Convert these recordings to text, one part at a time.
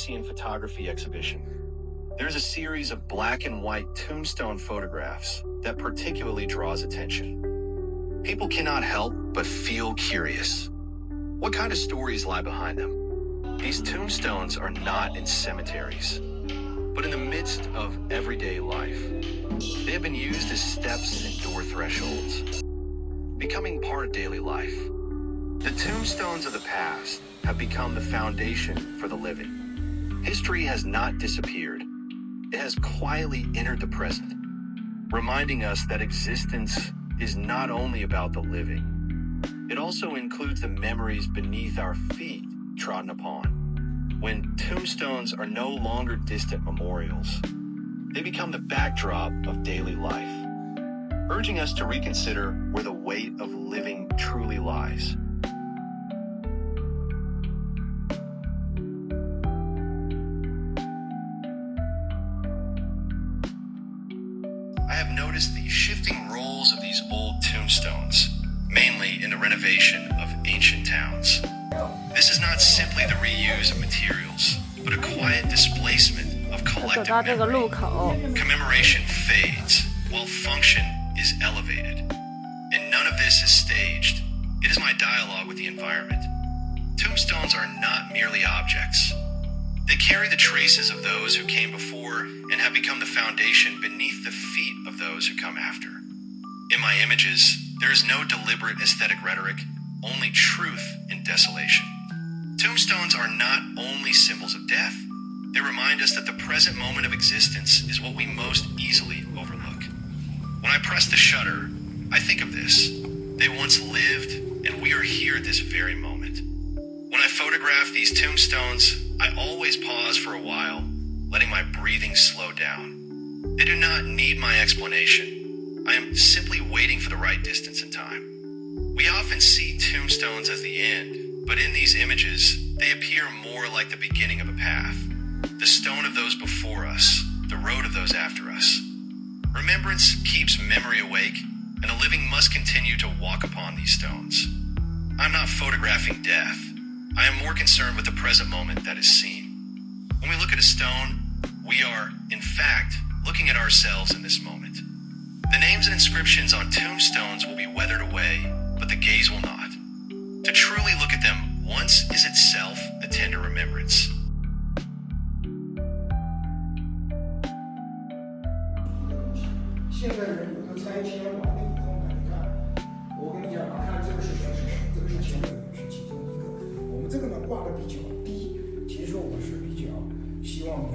Dasein photography exhibition. There's a series of black and white tombstone photographs that particularly draws attention. People cannot help but feel curious. What kind of stories lie behind them? These tombstones are not in cemeteries, but in the midst of everyday life. They have been used as steps and door thresholds, becoming part of daily life. The tombstones of the past have become the foundation for the living. History has not disappeared. It has quietly entered the present, reminding us that existence is not only about the living. It also includes the memories beneath our feet trodden upon. When tombstones are no longer distant memorials, they become the backdrop of daily life, urging us to reconsider where the weight of living truly lies. I have noticed the shifting roles of these old tombstones, mainly in the renovation of ancient towns. This is not simply the reuse of materials, but a quiet displacement of collective memory. Commemoration fades, while function is elevated. And none of this is staged. It is my dialogue with the environment. Tombstones are not merely objects. They carry the traces of those who came before and have become the foundation beneath the feet of those who come after. In my images, there is no deliberate aesthetic rhetoric, only truth in desolation. Tombstones are not only symbols of death. They remind us that the present moment of existence is what we most easily overlook. When I press the shutter, I think of this. They once lived, and we are here at this very moment. When I photograph these tombstones, I always pause for a while, letting my breathing slow down. They do not need my explanation. I am simply waiting for the right distance and time. We often see tombstones as the end, but in these images, they appear more like the beginning of a path. The stone of those before us, the road of those after us. Remembrance keeps memory awake, and the living must continue to walk upon these stones. I'm not photographing death. I am more concerned with the present moment that is seen. When we look at a stone, we are, in fact, looking at ourselves in this moment. The names and inscriptions on tombstones will be weathered away, but the gaze will not. To truly look at them once is itself a tender remembrance. 现在人有的拆迁完了以后呢，你看，我跟你讲，看这个是全是这个是前面是其中一个，我们这个呢挂的比较低，其实我是比较希望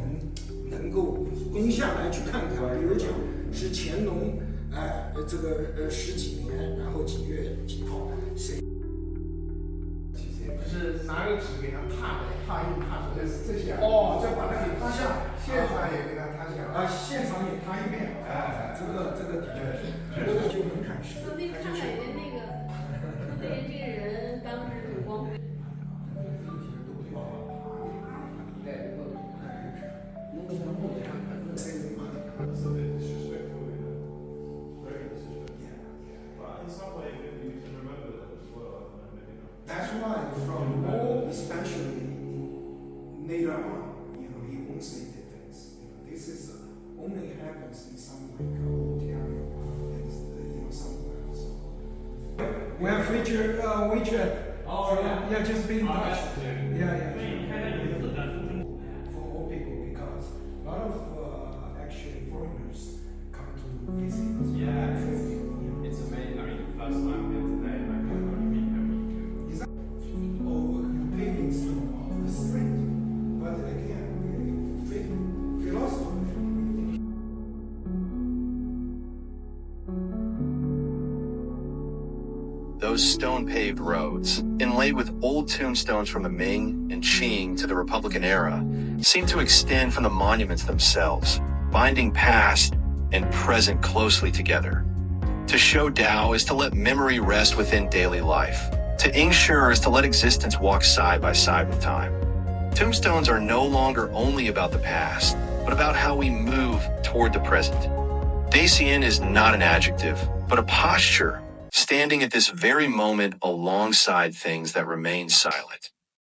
能够蹲下来去看看，比如讲是乾隆，这个十几年，然后几月几号谁。 就是拿个纸给它踏印这些哦，再把它给踏下，现场也给它踏下啊，现场也踏一遍，这个的确，这个就门槛是，说不定看海的那个这个人当时很光辉。That's why from all, especially later on, he won't say the things. This is only happens in some like Ontario and somewhere else. We have featured WeChat. Oh yeah, just be in touch. Yeah. For all people, because a lot of actually foreigners come to visit. Yeah, it's amazing. I mean, first time here today, like I'm going to meet him. Of the street, but again, philosophy. Those stone-paved roads, inlaid with old tombstones from the Ming and Qing to the Republican era, seem to extend from the monuments themselves, binding past and present closely together. To show Dao is to let memory rest within daily life. To ensure is to let existence walk side by side with time. Tombstones are no longer only about the past, but about how we move toward the present. Dasein is not an adjective, but a posture, standing at this very moment alongside things that remain silent.